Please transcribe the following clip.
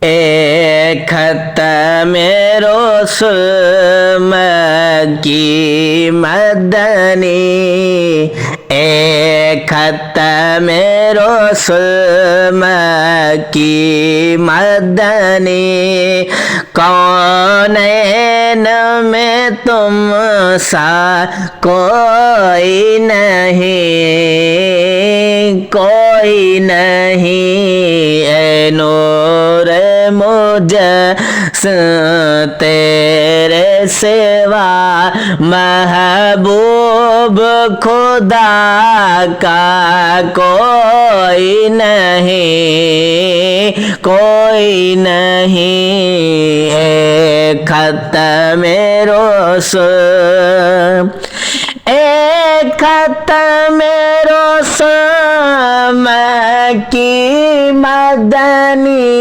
اے ختم رسول مکی مدنی، اے ختم رسول مکی مدنی، کونین میں تم سا کوئی نہیں، کوئی نہیں، اے نور مجسم تیرے سوا محبوب خدا کا کوئی نہیں، کوئی نہیں، اے ختم رسول، اے ختم رسول مکی مدنی۔